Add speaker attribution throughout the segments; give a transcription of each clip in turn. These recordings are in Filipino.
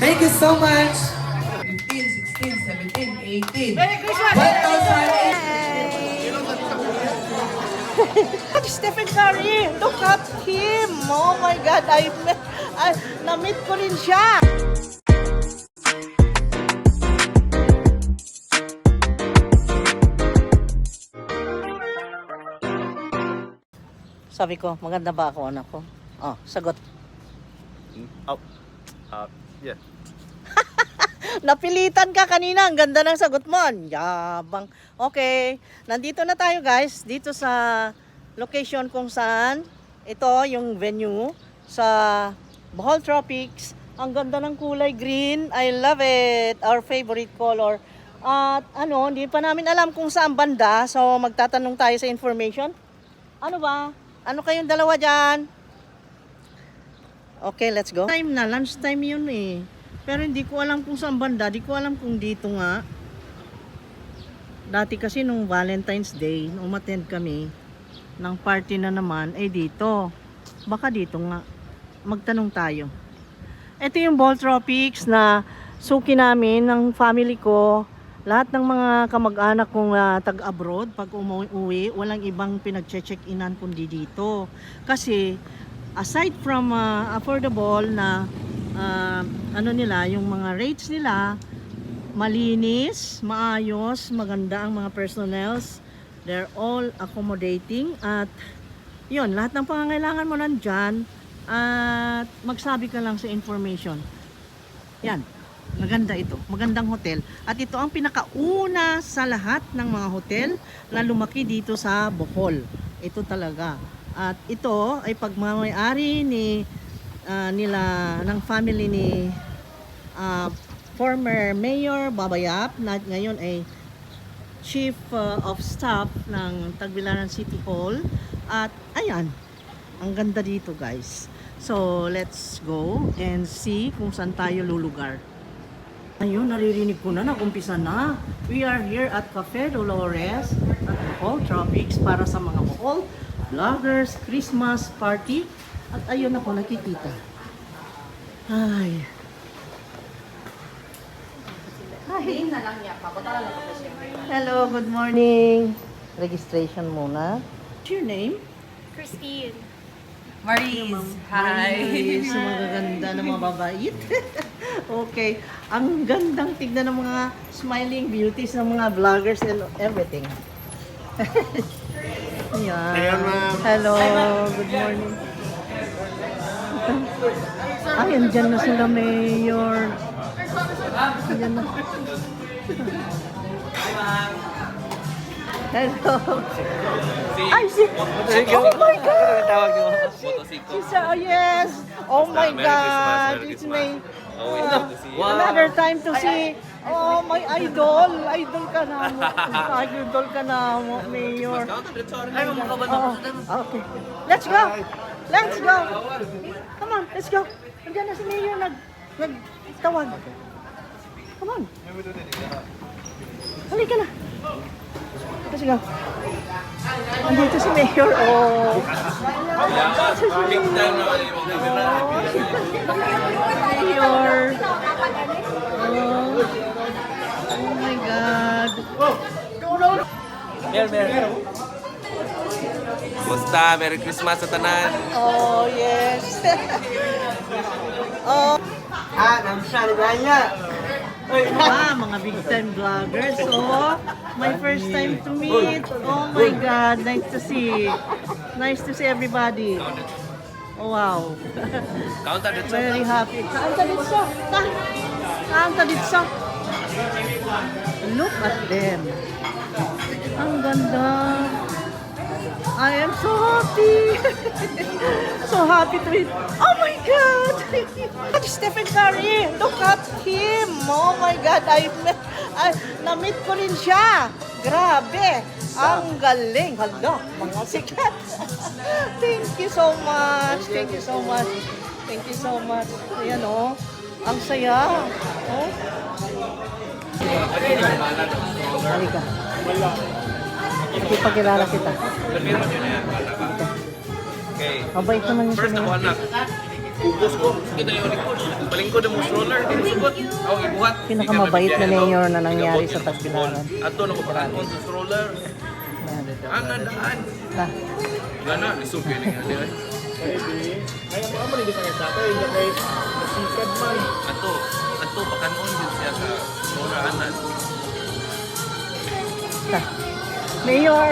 Speaker 1: Thank you so much.
Speaker 2: 15, 16, 17, 18.
Speaker 3: Merry Christmas!
Speaker 2: 1,000.
Speaker 3: Stephen Curry, look at him! Oh my God, na-meet ko rin siya! Sabi ko, maganda ba ako, anak ko? Oh, sagot.
Speaker 4: Yeah.
Speaker 3: Napilitan ka kanina, ang ganda ng sagot mo. Yabang. Okay, nandito na tayo guys, dito sa location kung saan ito yung venue sa Bohol Tropics. Ang ganda ng kulay green. I love it. Our favorite color. At hindi pa namin alam kung saan banda. So magtatanong tayo sa information. Ano ba? Ano kayong dalawa dyan? Okay, let's go. Time na, lunch time yun eh. Pero hindi ko alam kung saan banda. Hindi ko alam kung dito nga. Dati kasi nung Valentine's Day, umattend kami ng party na naman, dito. Baka dito nga. Magtanong tayo. Ito yung Bohol Tropics na suki namin ng family ko. Lahat ng mga kamag-anak kong tag-abroad, pag umuwi, walang ibang pinag-check-inan kundi dito. Kasi, aside from affordable na nila, yung mga rates nila, malinis, maayos, maganda ang mga personnels. They're all accommodating. At, yun, lahat ng pangangailangan mo nandyan. At, magsabi ka lang sa information. Yan. Maganda ito. Magandang hotel. At ito ang pinakauna sa lahat ng mga hotel na lumaki dito sa Bohol. Ito talaga. At ito ay pagmamayari ng family ni former Mayor Babayap na ngayon ay Chief of Staff ng Tagbilaran City Hall. At ayan, ang ganda dito guys. So let's go and see kung saan tayo lulugar. Ayun, naririnig ko na, nagumpisa na. We are here at Cafe Dolores at Bohol Tropics para sa mga Bohol vloggers, Christmas party. At ayun ako nakikita. Ay. Hi. Hello, good morning. Registration muna. What's your name?
Speaker 5: Christine.
Speaker 1: Maurice. Hi.
Speaker 3: Maurice, magaganda na mababait. Okay. Ang gandang tignan ng mga smiling beauties ng mga vloggers and everything. Yan.
Speaker 4: Ayan, ma'am.
Speaker 3: Hello, good morning. Ay, andyan na sila, Mayor. Andyan na. Hello. Ay, oh my God! Oh, yes! Oh my God! It's me. Another time to see. Oh, my idol! Idol ka na mo. Idol ka na mo, Mayor. Okay. Let's go! Let's go! Come on, let's go. Andiyan na si Mayor nagtawag. Come on. Halika na. Let's go. Andito si Mayor. Oh. Mayor. Oh my God.
Speaker 4: Mer. Musta? Merry Christmas sa tanan.
Speaker 3: Oh, yes. Oh. Mga big time vloggers. Oh, my first time to meet. Oh my God, nice to see. Nice to see everybody. Oh, wow.
Speaker 4: Counter dito.
Speaker 3: Very happy. Kaanta dito. Kaanta dito. Look at them. Ang ganda. I am so happy. So happy to meet. Oh my God! Stephen Curry, look at him. Oh my God, na-meet ko rin siya. Grabe. Ang galing. Hala, mga sikat. Thank you so much. Thank you so much. Thank you so much. Ayan oh. Ang saya. Oh. Halika. Ipagkilala kita.
Speaker 4: Okay.
Speaker 3: Mabait naman yung
Speaker 4: First ako
Speaker 3: sinunod.
Speaker 4: anak. Ubos ko. Kita yung likod. Balingkod ang stroller. Sugot. Ako ibuhat.
Speaker 3: Pinakamabait na mayor na nangyari sa Tagbilaran.
Speaker 4: Ato na magpakaon sa stroller. Ang andaan.
Speaker 3: Ah,
Speaker 4: Gana, isog yun nga siya. Ato, pakanon yun siya sa muraanan.
Speaker 3: Mayor,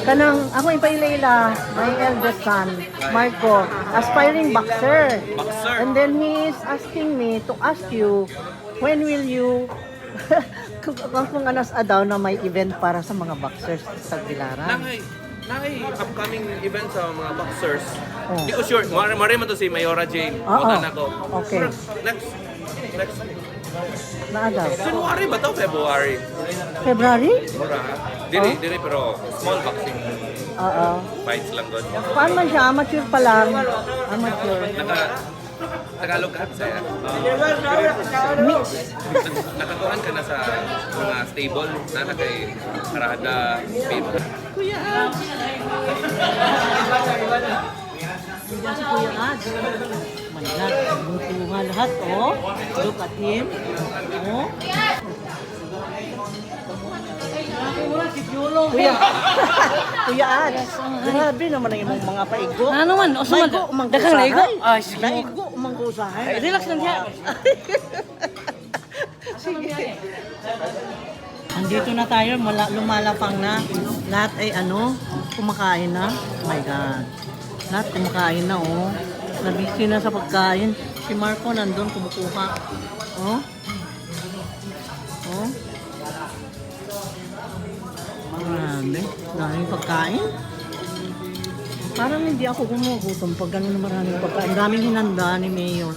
Speaker 3: kanang ako ipailayla, my eldest son, Marco, aspiring boxer.
Speaker 4: Boxer.
Speaker 3: And then he is asking me to ask you, when will you, kung anas daw na may event para sa mga boxers sa Tagbilaran.
Speaker 4: Nangay upcoming event sa mga boxers.
Speaker 3: Oh.
Speaker 4: Hindi ko sure. Mari man to si Mayora Jane.
Speaker 3: Oo.
Speaker 4: Butan ako.
Speaker 3: Okay.
Speaker 4: Next.
Speaker 3: Naadaw.
Speaker 4: January ba to? February?
Speaker 3: February?
Speaker 4: Mura. Dili pero small boxing
Speaker 3: Oo.
Speaker 4: fights lang doon.
Speaker 3: Paano man siya? Amateur pa lang. Amateur.
Speaker 4: Tagalog ka Bisaya.
Speaker 3: Mix.
Speaker 4: Nakakuhan ka na sa mga stable na kay Karada, Paper.
Speaker 3: Kuya Ad. Diyan si Kuya Ad. My God, butuhan lahat, oh. Look at him. Oh. Kuya. Kuya Ad. Grabe naman ang imong mga paigo.
Speaker 1: Ano man? O sumad?
Speaker 3: Maigo, umang
Speaker 1: Daghang naigo?
Speaker 3: kusahay.
Speaker 1: Ah, sige.
Speaker 3: Naigo, umang kusahay.
Speaker 1: Relax lang siya.
Speaker 3: Sige. Andito na tayo, lumalapang na. Lahat ay kumakain na. Oh my God. Lahat kumakain na, oh. Nabisi na sa pagkain. Si Marco nandun, kumukuha. Oh. Oh. Marami. Daming pagkain. Parang hindi ako gumugutom pag gano'n na maraming pagkain. Daming hinanda ni Mayor.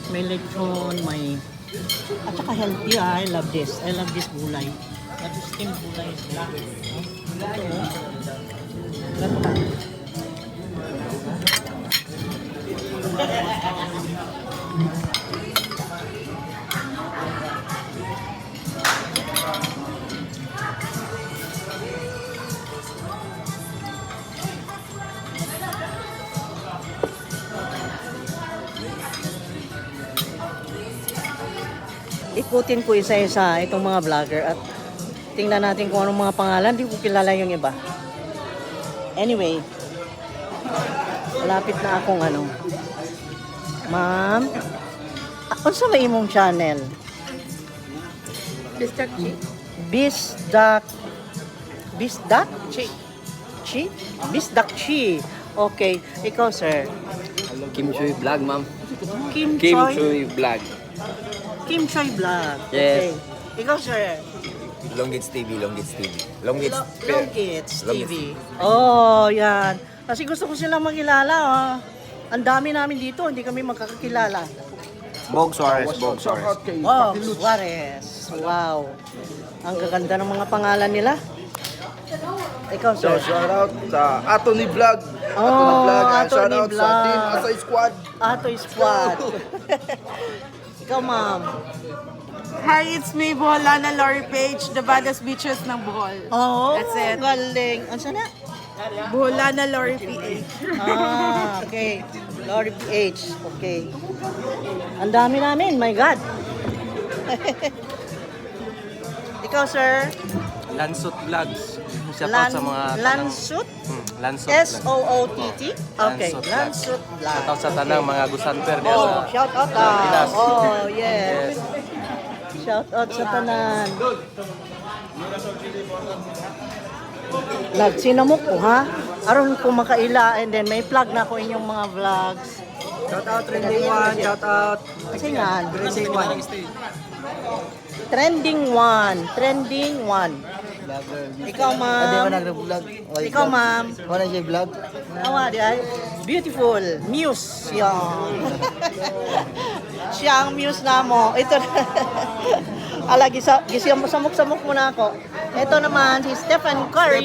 Speaker 3: May lechon, may... At saka healthy, I love this. I love this gulay. That is steamed gulay. Ito, oh. Ganda. Ikutin ko isa-isa itong mga vlogger at tingnan natin kung anong mga pangalan. Hindi ko kilala yung iba. Anyway, malapit na akong Ma'am, ano sa may imong channel?
Speaker 1: Bisdak Chi.
Speaker 3: Bisdak Chi. Chi? Bisdak Chi. Okay, ikaw sir.
Speaker 5: Kim Chuy Vlog, ma'am.
Speaker 3: Kim
Speaker 5: Kim
Speaker 3: Choi.
Speaker 5: Chuy Vlog.
Speaker 3: Kim Choi Vlog.
Speaker 5: Yes.
Speaker 3: Okay. Ikaw sir.
Speaker 5: Longits TV, Longits TV. Longits
Speaker 3: Longits TV. Oh, yan. Kasi gusto ko silang makilala. Oh. Ang dami namin dito, hindi kami magkakakilala.
Speaker 5: Bog Suarez, Bog Suarez.
Speaker 3: Oh, Suarez. Wow. Ang gaganda ng mga pangalan nila. Ikaw,
Speaker 6: So,
Speaker 3: sir.
Speaker 6: shout out sa Atony Vlog.
Speaker 3: Oh,
Speaker 6: Atony Vlog. And
Speaker 3: Atony
Speaker 6: shout out sa
Speaker 3: Vlog.
Speaker 6: Team Asay Squad.
Speaker 3: Atoy Squad. Ikaw, ma'am.
Speaker 7: Hi, it's me, Boholana Lori Page, the baddest bitches ng Bohol.
Speaker 3: Oh,
Speaker 7: That's it.
Speaker 3: galing. Ano sana?
Speaker 7: Boholana Lori PH.
Speaker 3: Ah, okay. Lori PH. Okay. Ang dami namin, my God. Ikaw, sir.
Speaker 4: Lansot Vlogs. Shout out sa mga
Speaker 3: Lansut?
Speaker 4: Lansot
Speaker 3: S-O-O-T-T? Okay, Lansut Vlog.
Speaker 4: Shout out sa tanang mga gusanper diya
Speaker 3: Oh,
Speaker 4: sa
Speaker 3: shout out
Speaker 4: Pilipinas.
Speaker 3: Oh, yes. Shout out sa tanan. Sinamok ko, ha? Aron ko makaila and then may plug na ko inyong mga vlogs.
Speaker 6: Shout out Trending One. Shout out.
Speaker 3: Kasi nga, Trending One. Trending One. Ikaw, ma'am.
Speaker 6: nag-vlog.
Speaker 3: Ikaw, ma'am.
Speaker 6: Wala siya vlog.
Speaker 3: Awa, di ay. Beautiful. Muse. Yan. Siya ang muse na mo. Ito na. Ala, samok-samok muna ako. Ito naman, si Stephen Curry.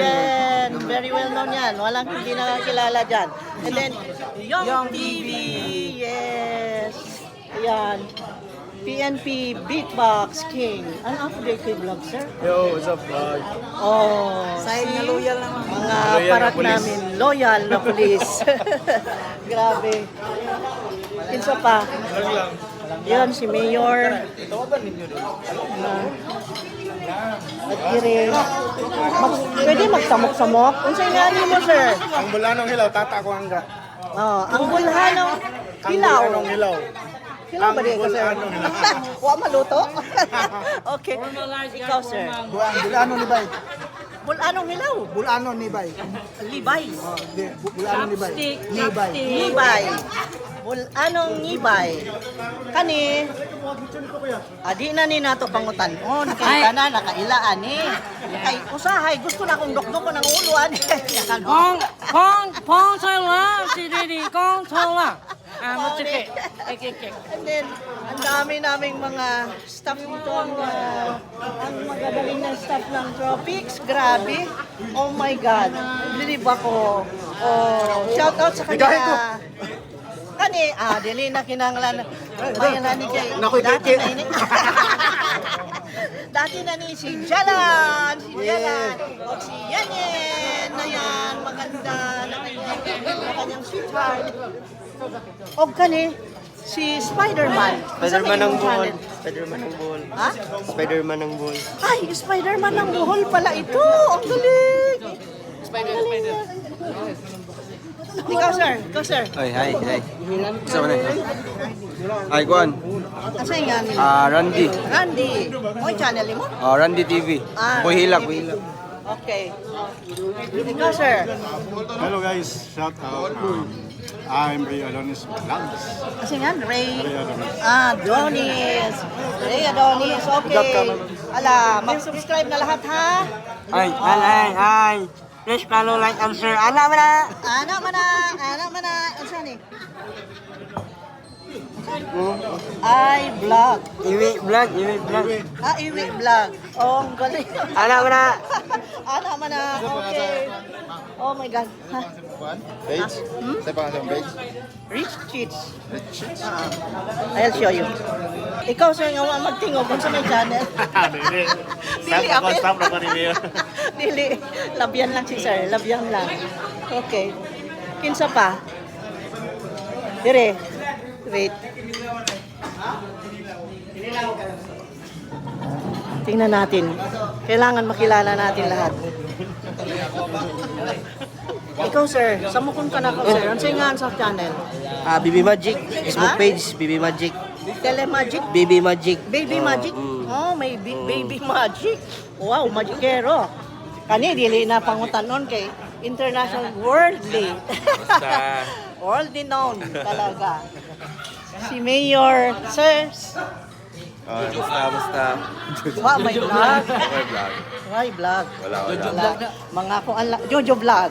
Speaker 3: Yan. Very well known yan. Walang hindi nakakilala dyan. And then, Young TV. Yes. Ayan. PNP Beatbox King. Ano update kay vlog, sir?
Speaker 6: Yo, what's up, vlog?
Speaker 3: Oh,
Speaker 7: Side na loyal naman.
Speaker 3: mga
Speaker 6: Loyal
Speaker 3: parat
Speaker 6: na pulis.
Speaker 3: namin, loyal na pulis. Grabe. Kinsa pa? Yan, si Mayor. At kire. Pwede magsamok-samok? Unsa nga mo, sir?
Speaker 6: Ang bulanong hilaw, tata ko hangga.
Speaker 3: Oh, ang bulhanong
Speaker 6: Ang
Speaker 3: hilaw.
Speaker 6: bulanong hilaw.
Speaker 3: Hilaw ba di ka, sir?
Speaker 6: bulhanong hilaw.
Speaker 3: Wa maluto? Okay. Ikaw, sir.
Speaker 6: Bulano ni Bay.
Speaker 3: Bulanong hilaw.
Speaker 6: Bulano ni Bay.
Speaker 3: Libay.
Speaker 6: Bulano ni Bay. Ni Bay.
Speaker 3: Nibay. Bulanong nibay. Kani, adi na ni nato pangutanon. Kay kana nakailaan eh. Kay usahay, gusto na akong dokdok ko ng uluan.
Speaker 1: Kong Sola, si Didi, Kong Sola. Matsike.
Speaker 3: And then, ang dami naming mga staff dito, ang magagaling na staff ng Tropics. Grabe. Oh my God. Believe ako. Oh, shout out sa kanya. Kani, dili na kinanglan. Bayan na ni kay. Dati na ini. Dati na ni si Jalan. Si Jalan. O si Yanyen. Na yan. Maganda. Na kanyang sweetheart. O kani, si Spiderman.
Speaker 6: Spiderman ng buhol.
Speaker 3: Channel?
Speaker 6: Spiderman ng buhol.
Speaker 3: Ha?
Speaker 6: Spiderman ng buhol.
Speaker 3: Ay, Spiderman ng buhol pala ito. Ang galing. Spider. Ikaw, sir. Ikaw, sir.
Speaker 5: Ay, hi. Gusto mo na? Ay, kuan.
Speaker 3: Asa nga nila?
Speaker 5: Randy.
Speaker 3: Randy. Mo channel mo?
Speaker 5: Randy TV.
Speaker 3: Ah,
Speaker 5: Buhilak.
Speaker 3: Okay. Ikaw, sir.
Speaker 8: Hello guys, shout out. I'm Ray Adonis Vlogs.
Speaker 3: Kasi nga, Ray.
Speaker 8: Ray Adonis.
Speaker 3: Adonis. Ray Adonis. Okay. Ala, mag-subscribe na lahat, ha?
Speaker 6: Ay. Please follow, like, and share. Ana mana.
Speaker 3: Anak mana. Asa ni? Ay, vlog.
Speaker 6: Iwi vlog.
Speaker 3: Iwi vlog. Oh, ang galing.
Speaker 6: Ana mana.
Speaker 3: Anak mana. Okay. Oh my God. Ha?
Speaker 8: Page? Sa pangasang page?
Speaker 3: Rich Cheats. I'll show you. Ikaw, sir, nga magtingog kung sa may channel. Dili ako.
Speaker 8: Stop na pa ni Mayor.
Speaker 3: Dili. Labyan lang si sir. Labyan lang. Okay. Kinsa pa? Dire. Wait. Tingnan natin. Kailangan makilala natin lahat. Ikaw, sir. Samukon ka na ko, sir. Ano nga sa channel?
Speaker 6: BB Magic. Facebook
Speaker 3: Ha?
Speaker 6: page. BB Magic.
Speaker 3: Telemagic?
Speaker 6: BB Magic.
Speaker 3: Baby Magic? Oh, may Baby Magic. Wow, magikero. Kani, dili na pangutanon kay international worldly. Worldly known talaga. Si Mayor, sir.
Speaker 5: Basta.
Speaker 3: Wow, may vlog.
Speaker 5: Okay, vlog.
Speaker 3: May vlog.
Speaker 5: Wala.
Speaker 3: Mga kung Jojo vlog.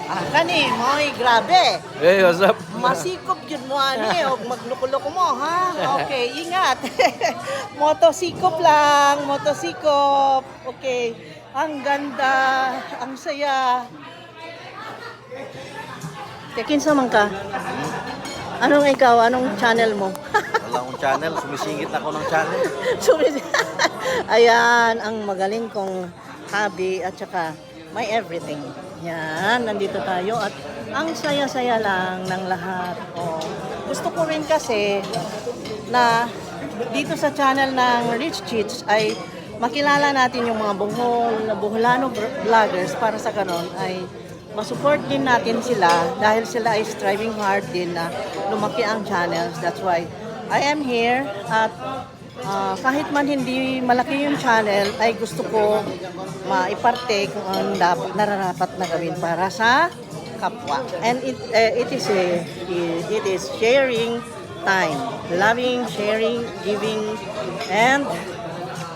Speaker 3: Kani, moy, grabe.
Speaker 5: Hey, what's up?
Speaker 3: Masikop yun mo, ani. Huwag magluko-luko mo, ha? Okay, ingat. Motosikop lang. Motosikop. Okay. Ang ganda. Ang saya. Tekin sa man ka. Anong ikaw? Anong channel mo?
Speaker 6: Wala akong channel. Sumisingit ako ng channel.
Speaker 3: Ayan, ang magaling kong hobby at saka may everything. Yan, nandito tayo at ang saya-saya lang ng lahat. Oh, gusto ko rin kasi na dito sa channel ng Rich Cheats ay makilala natin yung mga buholano vloggers para sa ganon ay masupport din natin sila dahil sila ay striving hard din na lumaki ang channels. That's why I am here at kahit man hindi malaki yung channel ay gusto ko maiparte kung ang dapat nararapat na gawin para sa kapwa. And it is sharing time. Loving, sharing, giving, and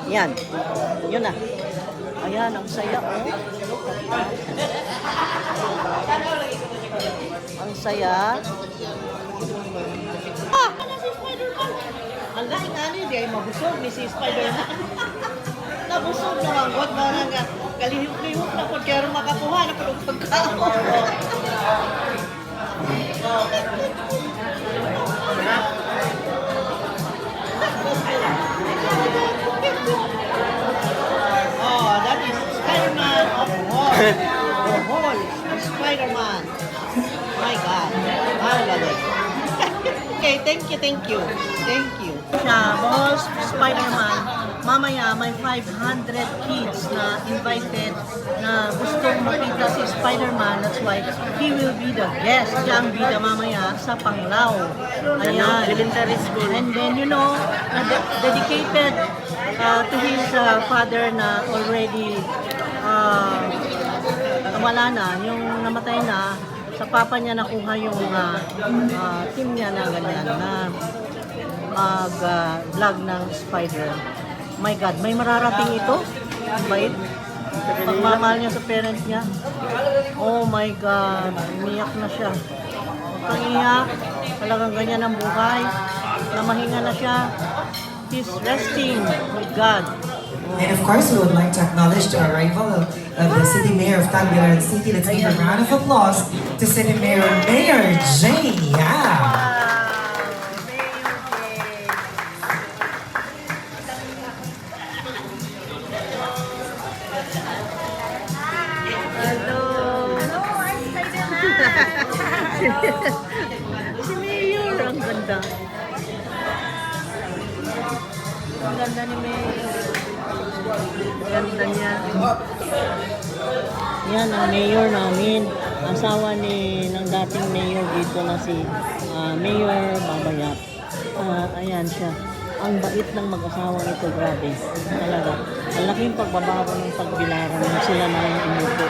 Speaker 3: yan. Yun na. Ayan, ang saya, oh. Ang saya. Ang laing ani, di ay mabusog ni si Spiderman. Nabusog na ang god na nga. Kalihok-lihok na po, kaya makakuha na po ng pagkaon. Okay, thank you. Thank you. Siya, Bohol Spiderman, mamaya may 500 kids na invited na gustong makita si Spiderman. That's why he will be the guest. Siya ang bida mamaya sa Panglao. Ayan. Elementary school. And then, dedicated to his father na already wala na, yung namatay na, sa papa niya nakuha yung team niya na ganyan, na mag-vlog ng Spider. My God, may mararating ito? Bait? Pagmamahal niya sa parents niya? Oh my God, umiyak na siya. Huwag kang iyak, talagang ganyan ang buhay. Namahinga na siya. He's resting with God.
Speaker 2: And of course, we would like to acknowledge the arrival of the City Mayor of Tagbilaran City. Let's give a round of applause to City Mayor Jane. Yeah.
Speaker 3: Si Mayor, ang ganda. Ang ganda ni Mayor. Ganda niya. Yan ang mayor namin. Asawa ng dating mayor dito na si Mayor Babayap. Ayan siya. Ang bait ng mag-asawa nito, grabe. Talaga. Ang laking pagbabago ng Tagbilaran nung sila na yung umupo.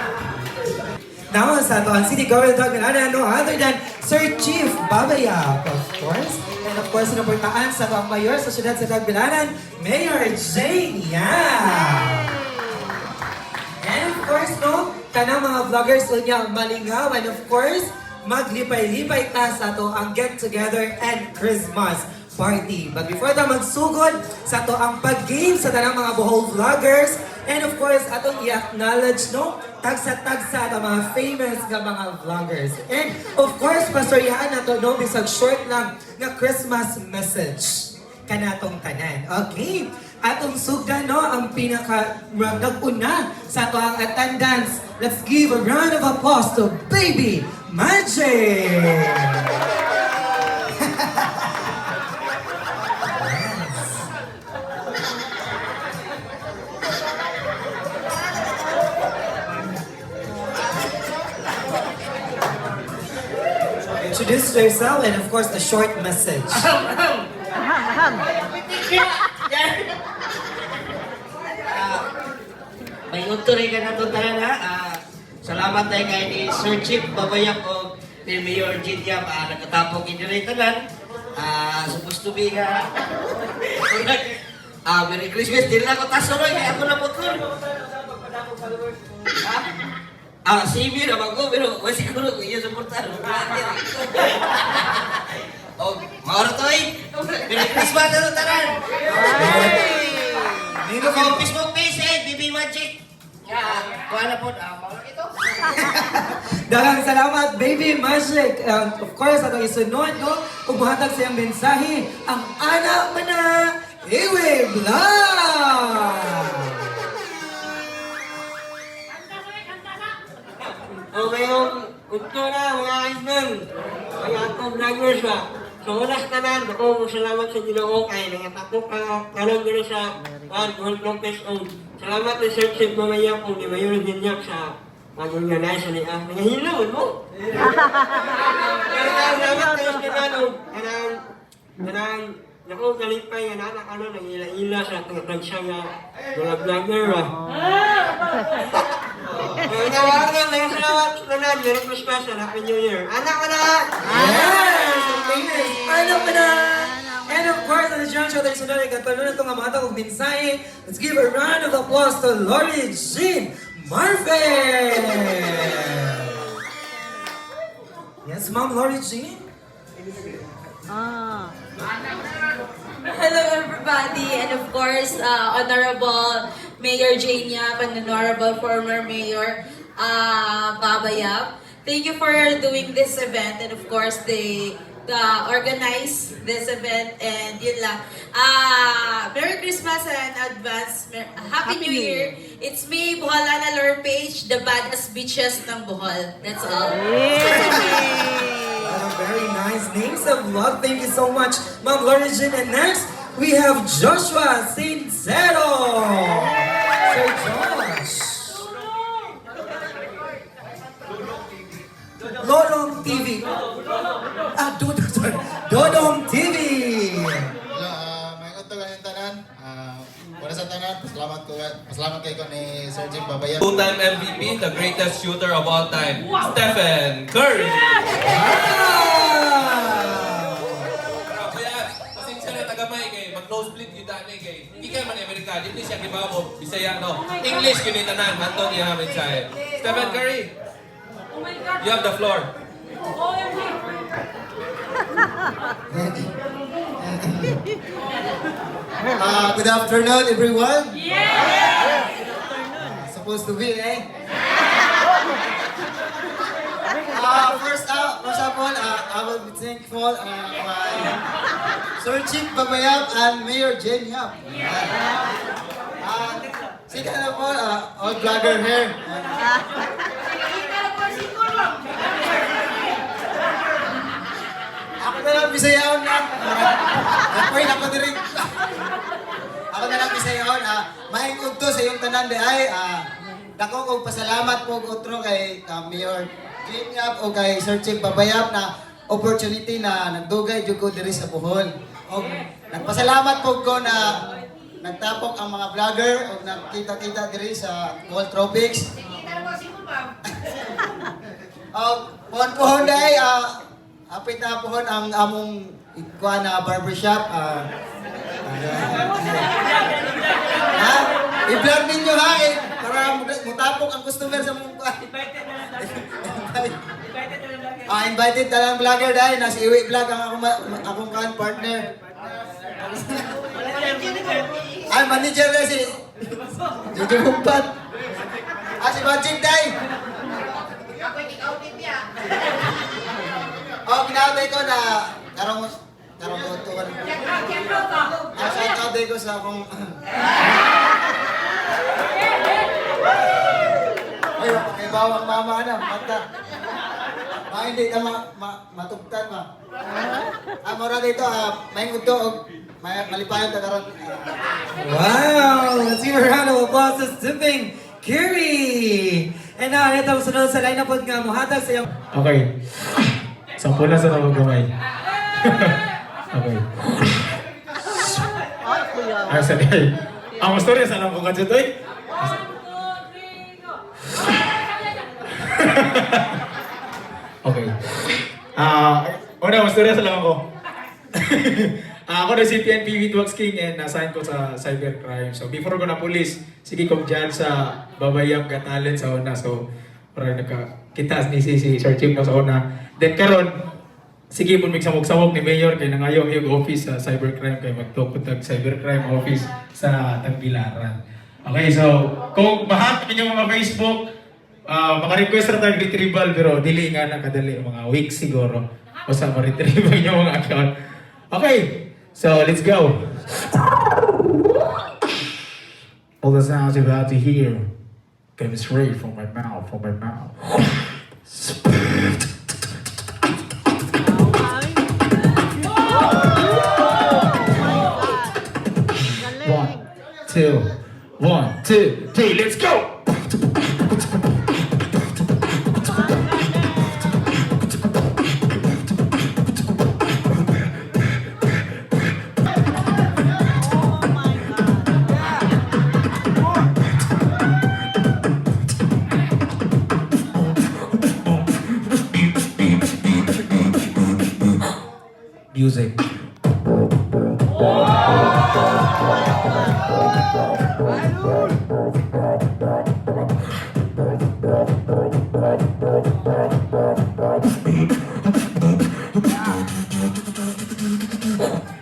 Speaker 2: Now, sa ang City Government of Tagbilaran, no other than Sir Chief Babayap, of course. And of course, sinuportaan sa ang mayor sa siyudad sa Tagbilaran, Mayor Jane. Yeah! And of course, no, kanang mga vloggers unya malingaw, and of course, maglipay-lipay ta sa to ang get-together and Christmas party. But before ta magsugod sa to ang pag-game sa tanang mga Bohol vloggers, and of course, atong i-acknowledge, no, tagsa-tagsa ang mga famous nga mga vloggers. And of course, pastoryahan na to, no, bisag short lang nga Christmas message kanatong tanan. Okay? Atong sugdan, no, ang pinaka-nag-una sa to ang attendance. Let's give a round of applause to Baby Magic! Introduce yourself and of course a short message.
Speaker 6: May unturi ka na itong tanan ha. Salamat tayo kay ni Sir Chief Babayap o ni Mayor Gidia nagkatapong injury tanan. Supposed to be nga. Merry Christmas. Dili na ako tasuroy kaya ako na putol. Same yun naman ko, pero siguro kung iya supportar. Mauro to eh. Merry Christmas na ito tanan. Dito ko Facebook page BB Magic. Kuha na po. Mauro ito.
Speaker 2: Daghang salamat, Baby Magic. Of course, atong isunod, no? Ug buhatag sa iyang mensahe, ang anak mo na Iwe Vlog!
Speaker 6: Okay, unto na mga kaibigan. Mga atong vloggers ba. So, unas tanan, ako salamat sa Ginoo kay nangatapok ka karon dito sa Gold Lopez o. Salamat sa Sir Chief Babayap o ni Mayor Ginyak sa pag-organize ni nangahilaw mo. Salamat kayo sa tanong. Kanang naku kalipay nga anak nangila-ila sa pagkansya nga mga vlogger ba. Nawagan lang salamat tanan. Merry Christmas and Happy New Year. Anak ko na!
Speaker 2: Yes! Anak mo na! And of course, at the juncture tayo sunod, ikatalo na itong amata kong mensahe. Let's give a round of applause to Lori Jean Marvel! Yes, Ma'am Lori Jean?
Speaker 9: Hello everybody, and of course, Honorable Mayor Jane Yap and Honorable former Mayor Babayap. Thank you for doing this event, and of course, they organize this event, and yun lang. Merry Christmas and advance Happy New Year. It's me, Boholana Lore Page, the baddest bitches ng Bohol. That's all.
Speaker 2: Very nice. Names of love. Thank you so much, Ma'am Lorigin. And next, we have Joshua Sincero. Sir Josh. Lolong TV. Sorry. Dodong TV.
Speaker 10: Hello, may utol lang yung tanan. Para sa tanan, pasalamat kayo ni Sir Jim Babayam.
Speaker 4: Two-time MVP, the greatest shooter of all time, Stephen Curry. Kaya, pasensya na tagamay kay mag-nosebleed yung dati kay hindi ka man Amerika, hindi siya kibabo, Bisaya no. English kinitanan, hantong ihamin siya. Stephen Curry, you have the floor.
Speaker 1: OMG.
Speaker 10: Good afternoon, everyone.
Speaker 1: Yeah!
Speaker 10: Supposed to be, eh? First of all, I will be thankful my Sir Chief Babayam and Mayor Jen Yap. Second of all, all vlogger here. Ako na lang Bisayaon na. Ako'y napadirig. Ako na lang Bisayaon. Maing udto sa iyong tanan de ay. Dako kong pasalamat po utro kay Mayor Jinyap o kay Sir Chief Babayap na opportunity na nagdugay jud ko diri sa Bohol. O nagpasalamat po ko na nagtapok ang mga vlogger o nagkita-kita diri sa Bohol Tropics. Pohon-pohon day, apit na pohon ang among ikuha na barbershop. I-vlog ninyo ha, para mutapok ang customer sa mong invited na lang vlogger dahil nasa iwi vlog ang akong partner. Ay, manager na si Jojo Bumpat. Si Magic Day. Ginawin ko na karong utuan. Shout out ko sa akong ay, may bawang mama na, mata. Hindi na matugtan ma. Mura dito, may uto, may malipayan ta karon.
Speaker 2: Wow! Let's give a round of applause to Stephen Curry! And now, ito sunod sa line-up nga muhatag sa iyong...
Speaker 11: Okay. Sampulan sa tawag gamay. Okay. Sadya. Ang story sa alam ko kadto toy. Okay. Una, mas story sa alam ko. Ako na si PNP Wax King and na-assign ko sa cybercrime. So before ko na police, sige kong dyan sa Babayam ka talent sa una. So parang nakakita ni si Sir Chief na sa una. Then karon, sige mo magsamok-samok ni Mayor kay nangayong yung office sa cybercrime kay magtukod cybercrime office sa Tagbilaran. Okay, so kung mahat niyo mga Facebook, maka-request na tag retrieval pero dili nga nakadali mga weeks siguro. O sa ma-retrieve niyo mga account. Okay, so let's go. All the sounds you're about to hear came straight from my mouth, One, two, three, let's go! Music.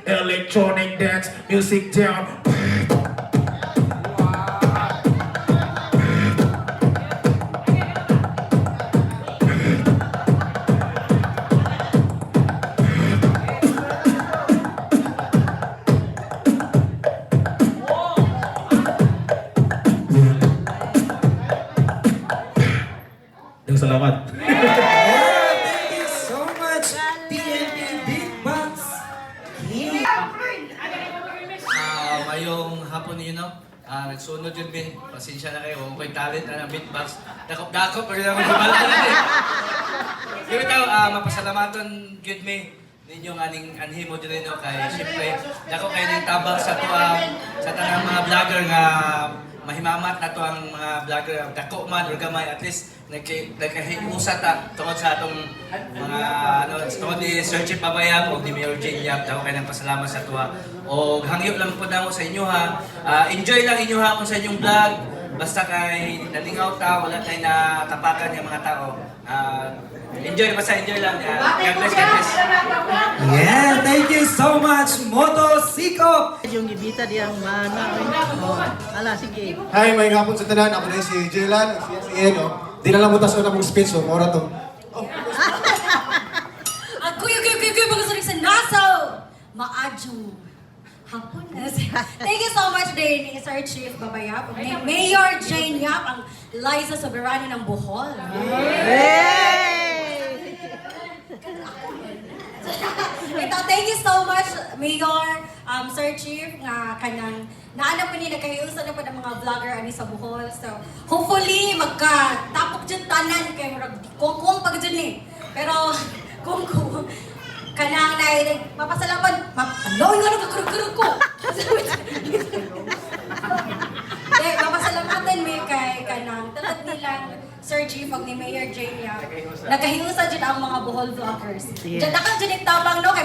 Speaker 11: Electronic dance, music down. Salamat.
Speaker 2: Thank you so much,
Speaker 12: po ninyo, no? Nagsunod yun, Bin. Pasensya na kayo. Kung talent na ng beatbox. Dakop-dakop, pag naman gumala na rin. Pero ikaw, mapasalamatan, good me. Ninyong aning anhimo din rin, no? Kaya siyempre, dako kayo ng tabang sa tanang mga vlogger nga mahimamat na to ang mga vlogger, dako man or gamay, at least nagkahiusa ta tungod sa atong mga tungod ni Sir Chief Babayap o ni Mayor Jane Yap, dako kayo ng pasalamat sa tuwa. O hangyo lang po na mo sa inyo ha. Enjoy lang inyo ha kung sa inyong vlog. Basta kay nalingaw ta, wala tayo na tapakan yung mga tao. Enjoy lang. God bless, God bless.
Speaker 2: Yeah, thank you so much, Moto Siko.
Speaker 3: Yung gibita diyang mana. Ala, sige.
Speaker 5: Hi, may hapon sa tanan. Ako na si Jaylan, si Eno. Di na lang mutas ko na mong speech, so mora to.
Speaker 9: Kuya, pagkasulig sa naso! Maadyo. Hapon na siya. Thank you so much din, Sir Chief Babayap. Mayor Jane Yap, ang Liza Soberano ng Bohol. Ito, thank you so much, Mayor, Sir Chief, nga kanang naanap po nila kayo sa na po ng mga vlogger ani sa Bohol. So, hopefully, magka-tapok dyan tanan kayo, kung pag dyan eh. Pero, kung kanang mapasalamat, ano yung nagkakurug-kurug ko? Mapasalamatan may kay kanang talat nilang Sir Chief ag ni Mayor Jane Yap. Nagahiusa dyan ang mga Bohol vloggers. Dyan na dyan yung tabang no, kay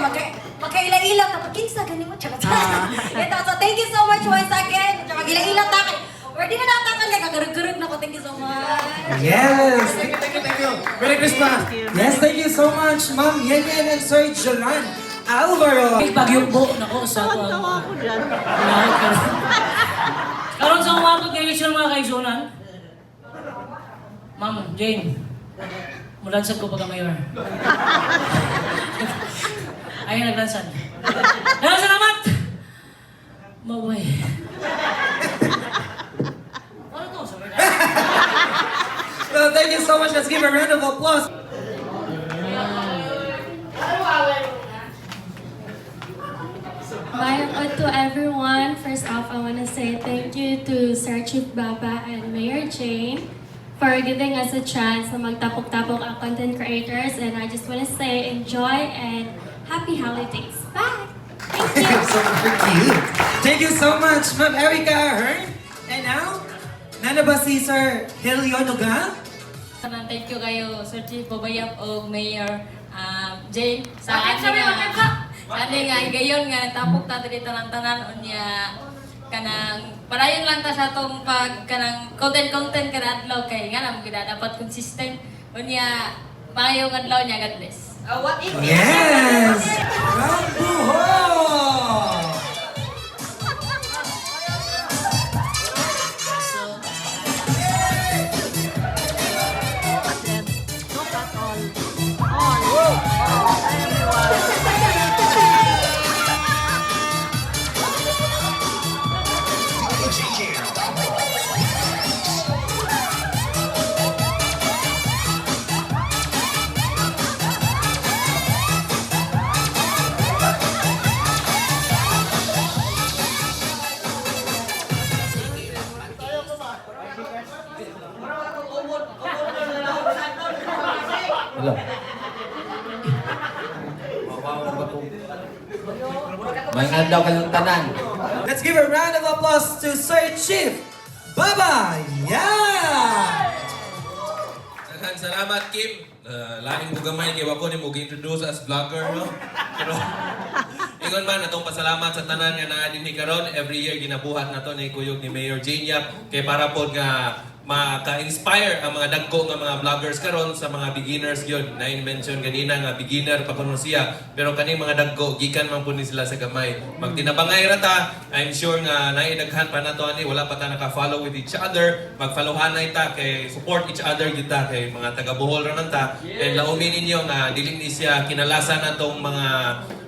Speaker 9: magkaila-ilang kapag kinsa ganin mo. Ito, so thank you so much once again. Mag-ila-ilang na kay. Pwede na natakan kay kagarug-garug na ko. Thank you so much.
Speaker 2: Yes.
Speaker 5: Thank you.
Speaker 2: Merry Christmas. Yes, thank you so much, Ma'am Yan and Sir Jolan Alvaro.
Speaker 1: Bagyong buo na ko sa
Speaker 3: Tawa ko dyan.
Speaker 1: Karon sa umabot ngayon siya mga kaigsunan. Ma'am, Jane. Mulansad ko pagka mayor. Ayun, naglansan. Salamat! Maway. Ano to?
Speaker 2: Well, thank you so much. Let's give a round of applause.
Speaker 13: Bye to everyone. First off, I want to say thank you to Sir Chief Baba and Mayor Jane for giving us a chance na magtapok-tapok ang content creators. And I just want to say enjoy and happy holidays. Bye! Thank you!
Speaker 2: So cute. Thank you so much, Ma'am Erica Ahern. And now, nana ba si Sir Helio Noga?
Speaker 9: Thank you kayo, Sir Chief Babayap o Mayor Jane. Sa ating nga, gayon nga, tapok ta dito ng tanan unya kanang parayon lang ta sa atong pag kanang content kada adlaw kay nga nang gid dapat consistent unya maayong adlaw niya. God bless. What if
Speaker 2: Yes! From Bohol!
Speaker 3: Look at all everyone.
Speaker 12: May adlaw kayong tanan.
Speaker 2: Let's give a round of applause to Sir Chief Baba! Yeah!
Speaker 4: Daghang salamat, Kim. Laing mo gamay kay wako ni mo introduce as vlogger, no? Pero ingon man atong pasalamat sa tanan nga naa dinhi karon. Every year ginabuhat nato ni kuyog ni Mayor Jane Yap kay para pod nga maka-inspire ang mga dagko nga mga vloggers karon sa mga beginners gyud. Na-mention kanina nga beginner pa kuno siya, pero kani mga dagko gikan man pud ni sila sa gamay. Magtinabangay ra ta, I'm sure nga naidaghan pa nato ani wala pa ta naka-follow with each other. Magfollowanay ta kay support each other gyud ta kay mga taga Bohol ra man ta. And laumi ninyo nga dili ni siya kinalasan natong mga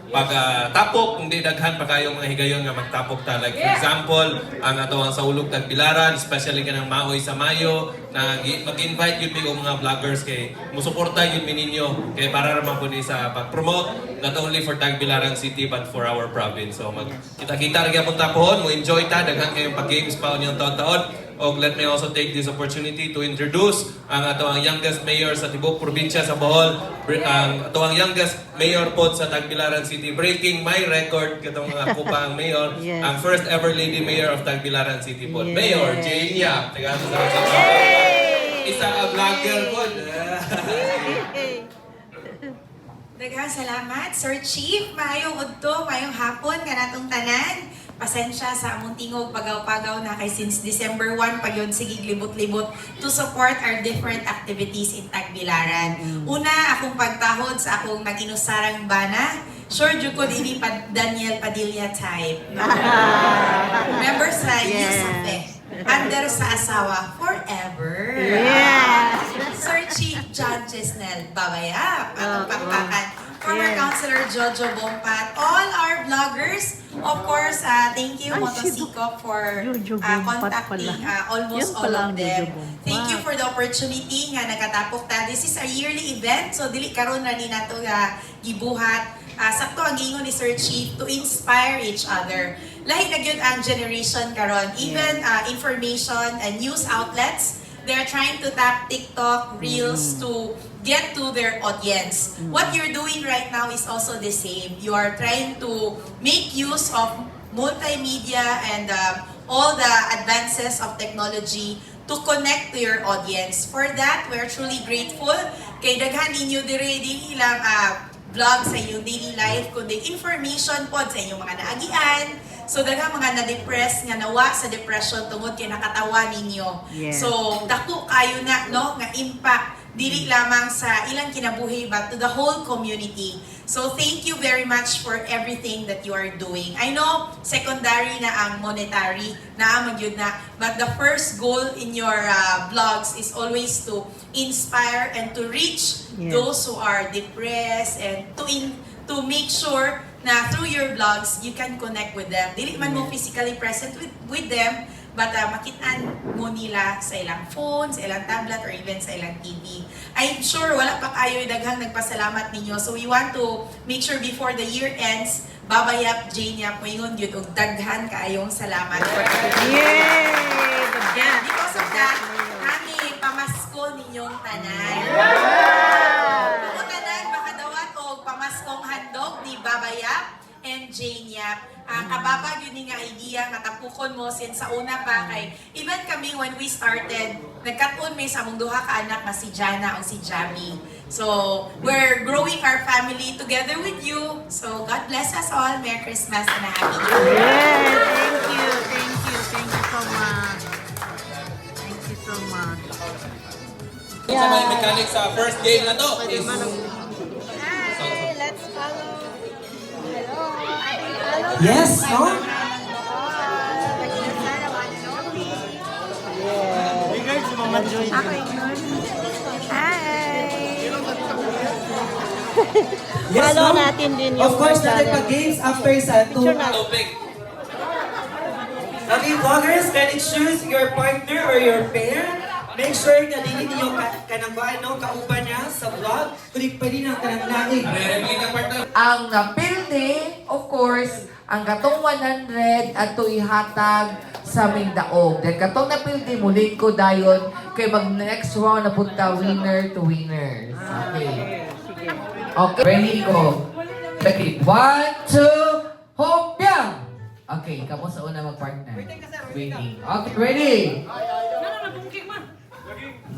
Speaker 4: pag-tapok, kung di daghan pa kayo mga higayon nga magtapok ta. Like for example, ang atawang sa ulog tagbilaran, especially ka ng maoy sa Mayo, na mag-invite yun yung mga vloggers kay musuporta yun ninyo kay para naman po ni sa pag-promote not only for Tagbilaran City but for our province. So kita-kita rin punta pohon, mo enjoy ta, daghan kayong pag-games pa unyang taon-taon. O let me also take this opportunity to introduce ang atong youngest mayor sa tibok probinsya sa Bohol, ang atong youngest mayor po sa Tagbilaran City, breaking my record katong ako pa ang mayor, ang first ever lady mayor of Tagbilaran City po, Mayor Jania. Isa ka vlogger po.
Speaker 14: Daghang salamat, Sir Chief. Maayong udto, maayong hapon kanatong tanan. Pasensya sa among tingog pagaw-pagaw na kay since December 1 pa yun sigig libot-libot to support our different activities in Tagbilaran. Una, akong pagtahod sa akong nag-inusarang bana. Sure, jud ko ini pa Daniel Padilla type. Remember sa Yusafe. Under sa asawa forever.
Speaker 3: Yes.
Speaker 14: Sir Chief John Chisnel Babaya. Atong pakpakan. Former Councilor Jojo Bompat, all our vloggers, of course, thank you Motosikop for contacting almost all of them. Thank you for the opportunity nga nagatapok ta. This is a yearly event, so dili karon ra ni nato gibuhat. Sakto ang giingon ni Sir Chief to inspire each other. Lahi na gyud ang generation karon, even information and news outlets. They're trying to tap TikTok, Reels to get to their audience. What you're doing right now is also the same. You are trying to make use of multimedia and all the advances of technology to connect to your audience. For that, we're truly grateful. Kay daghan ninyo dire dili lang vlog sa inyong daily life, kundi information po sa inyong mga naagian. So, daghang mga na-depress nga nawa sa depression tungod kay nakatawa ninyo.
Speaker 3: Yes.
Speaker 14: So, dako kayo na, no, nga impact dili lamang sa ilang kinabuhi but to the whole community. So, thank you very much for everything that you are doing. I know, secondary na ang monetary, na magyud na, but the first goal in your vlogs is always to inspire and to reach those who are depressed and to make sure na through your vlogs, you can connect with them. Dili man mo physically present with them, but makitaan mo nila sa ilang phone, sa ilang tablet, or even sa ilang TV. I'm sure wala pa kayo daghang nagpasalamat ninyo. So we want to make sure before the year ends, Babayap, Jania, moingon yun, og daghan kaayong salamat for everything.
Speaker 3: Yay!
Speaker 14: Yeah, because of that, kami pamasko ninyong tanan. Kung tanan, makadawat og pamaskong handog ni Babayap and Jania. Kababa yun nga idea nga tapukon mo since sa una pa kay even kami when we started nagkatun may sa mong duha ka anak na si Jana o si Jamie. So we're growing our family together with you. So God bless us all. Merry Christmas and a Happy New Year.
Speaker 3: Yes, thank you so much. Thank you so much.
Speaker 4: Sa mga mechanics sa first game na to is
Speaker 7: Hi, let's follow.
Speaker 2: Yes, no? Yes,
Speaker 3: Follow
Speaker 2: no?
Speaker 3: natin din yung
Speaker 2: Of course,
Speaker 3: channel.
Speaker 2: natin pag-games after sa 2
Speaker 4: topic.
Speaker 2: Okay, vloggers, can you choose your partner or your pair? Make sure na dili niyo kanang kauban niya sa vlog, kundi pwede na kanang laig.
Speaker 15: Ang napildi, of course, ang katong 100 at ihatag sa aming daog. Dahil katong napildi, mulit ko dayon kay mag next round na punta winner to winners. Okay. Okay, ready ko. Okay, 1, 2, hopya! Okay, kamu sa una mag-partner. Waiting. Okay, ready?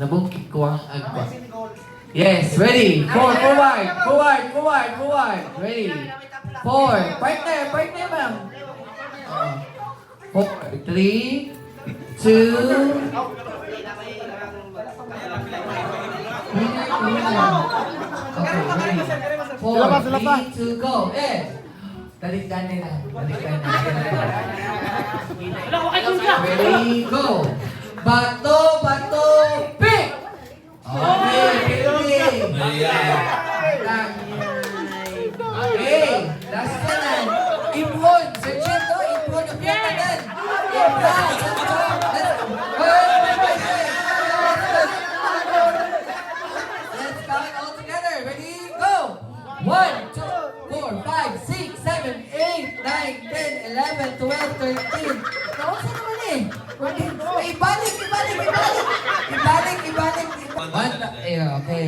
Speaker 15: Nabungkik ko ang agwa. Yes, ready. 4, forward. Ready. 4. Partner, ma'am. 4, 3, 2. Okay, ready. 4, 3, 2, go. Talikdan nila. Ready, go. Bato, pick! Okay, pilih. Okay, last kanan. Impon, search to, impon yung kanan. Impon, 8, 9, 10, 11, 12, 13. Kamusta naman eh? 14. Ibalik. Okay.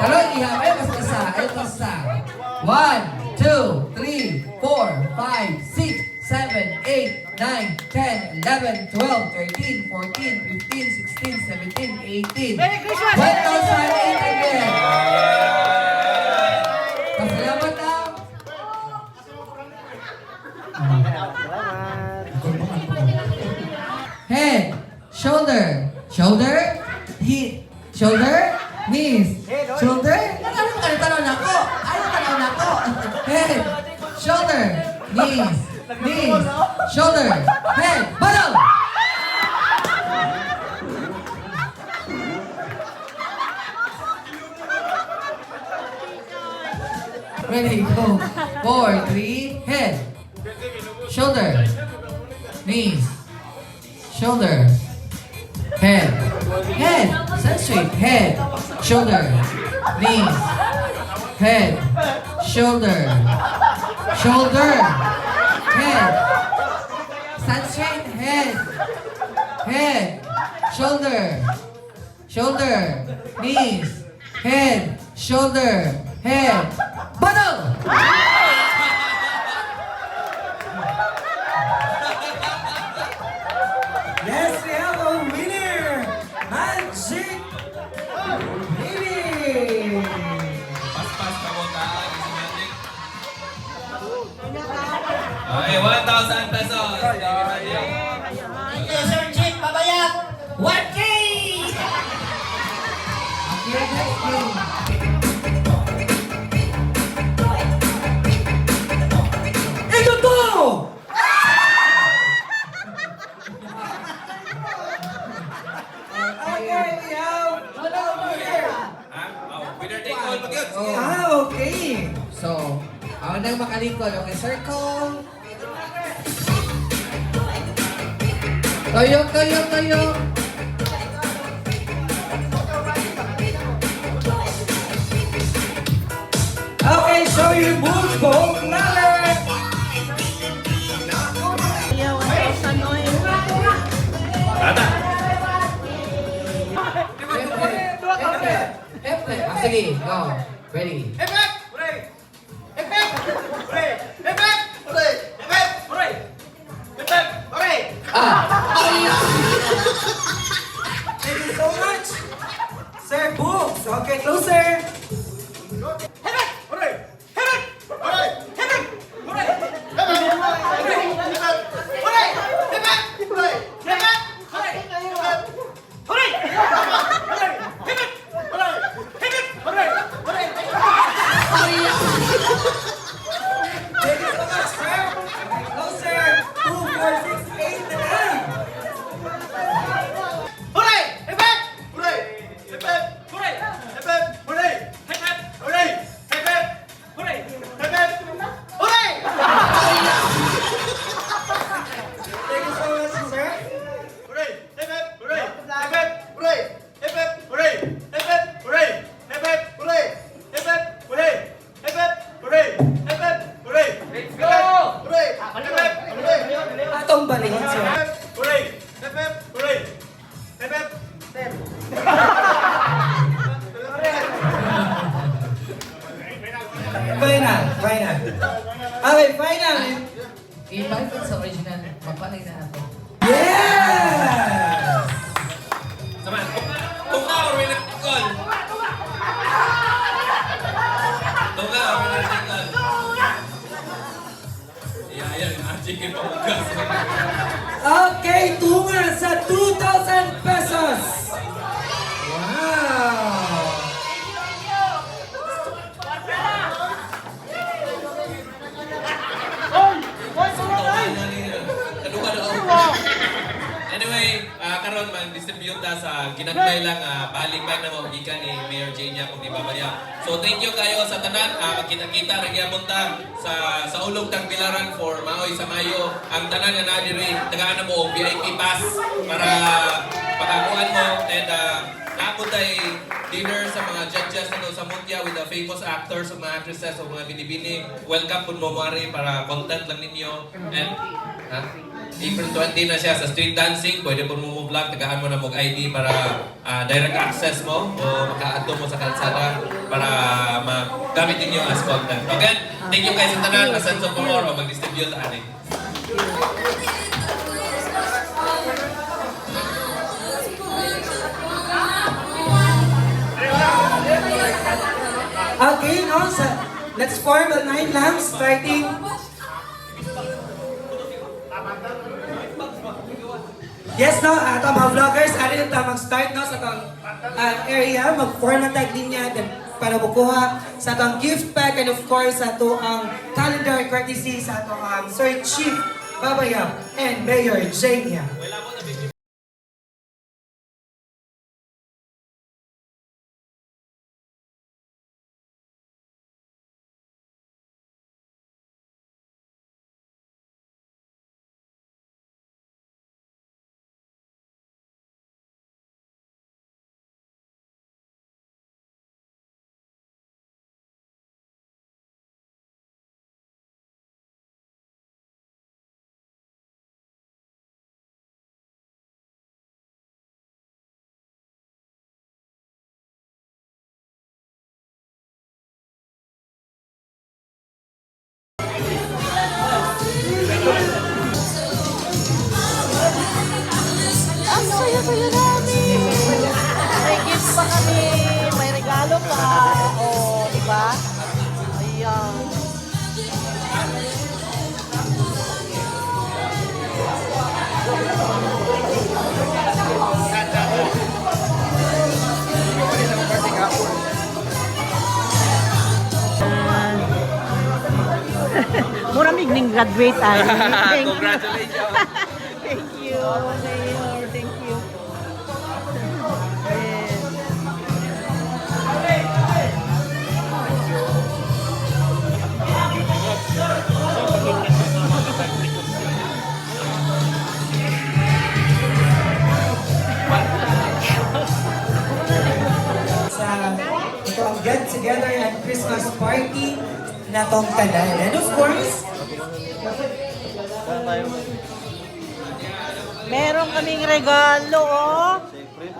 Speaker 15: Karoon, ihamay, mas isa. Ito sa 1, 2, 3, 4, 5, 6, 7, 8, 9, 10, 11, 12, 13, 14, 15, 16, 17, 18.
Speaker 3: Merry Christmas!
Speaker 15: 1,800! Pasalamat lang! Head, shoulder, hip, shoulder, knees, shoulder. Tanong na ako. Head, shoulder, knees, shoulder, head, bottom. Ready, go. 4, 3, head, shoulder, knees, shoulder, head, stand straight, head, shoulder, knees, head, shoulder, head, stand straight, head, shoulder, knees, head, shoulder, head, bottom!
Speaker 2: Yes, we have a winner! Magic Baby!
Speaker 4: Pas-pas kabotaan si Magic. Okay, 1,000 pesos. Thank you, Magic.
Speaker 10: Thank you, Sir Chief. Babayap. 1K!
Speaker 15: Okay, next game.
Speaker 2: Ito to! Okay, we have another winner.
Speaker 4: Winner take all. Bakit?
Speaker 2: Okay.
Speaker 15: So, ako nang makalikod. Okay, circle. Toyo.
Speaker 2: Okay, show your moves, both ladder.
Speaker 15: Sige, go. Ready.
Speaker 2: Thank you so much. Sir Books. Okay, closer. Thank you so much, sir. Okay, closer. 2, 4, 6, 8, 9. Thank you so much, sir. Atong balihin, sir. Final. Okay, final.
Speaker 15: Invite sa original. Magpanay na natin.
Speaker 2: Yes!
Speaker 4: Saman. Tunga or winner take all? Tunga or winner take all? Yan. Magic yung pamugas.
Speaker 2: Okay, tunga sa 2,000 pesos. Wow!
Speaker 4: Anyway, karon mag-distribute ta sa ginagmay lang balik-balik na magikan ni Mayor Jane niya kung di babaya. So thank you kayo sa tanan. Kita-kita rin gyapon ta sa ulog tang Bilaran for Maoy sa Mayo. Ang tanan nga na diri tagaan mo og VIP pass para pakakuan mo and Tapos ay dinner sa mga judges na sa Mutya with the famous actors o mga actresses o mga binibini. Welcome po mo mari para content lang ninyo. And April 20 na siya sa street dancing. Pwede po mo vlog. Tagaan mo na mong ID para direct access mo o maka-add mo sa kalsada para magamit ninyo as content. Okay? Thank you guys sa tanan. Asan sa kumor o mag-distribute ani.
Speaker 2: Okay, no? Let's form a 9 lamps starting. Yes, no? Ito mga vloggers, ano yung tamang start, no? Sa itong area, mag-form ang tag linya, then para bukuha sa itong gift pack, and of course, sa ito ang calendar courtesy sa ito ang Sir Chief Babaya and Mayor Jania.
Speaker 3: Ang saya-saya namin! May gift pa kami, may regalo pa. O, di ba? Ayan. Muramig ning graduate ay.
Speaker 4: Congratulations!
Speaker 3: Thank you, Mayor. Thank you.
Speaker 2: Sa ito ang get together and Christmas party na tong tanan. And of course,
Speaker 3: Meron kaming regalo, oh.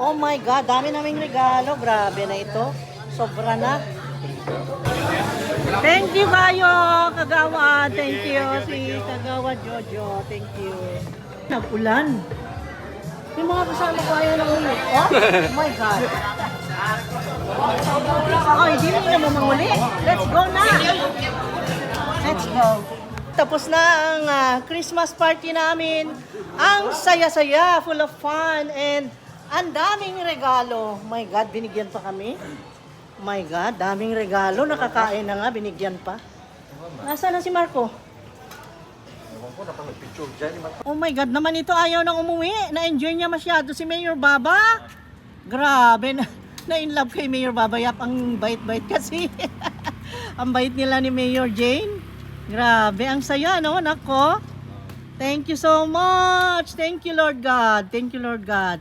Speaker 3: Oh my God, dami naming regalo. Grabe na ito. Sobra na. Thank you kayo, Kagawa. Thank you, si Kagawa Jojo. Thank you. Nag-ulan. Yung mga kasama ko ayaw ng ulit. Oh my God. Oh, hindi mo na mamanguli. Let's go na. Let's go. Tapos na ang Christmas party namin. Ang saya-saya, full of fun, and ang daming regalo. My God, binigyan pa kami. My God, daming regalo. Nakakain na nga, binigyan pa. Nasaan na si Marco? Oh my God, naman ito ayaw nang umuwi. Na-enjoy niya masyado si Mayor Baba. Grabe, na-in love kay Mayor Baba. Yap, ang bait-bait kasi. Ang bait nila ni Mayor Jane. Grabe, ang saya, no? Nako. Thank you so much. Thank you, Lord God. Thank you, Lord God.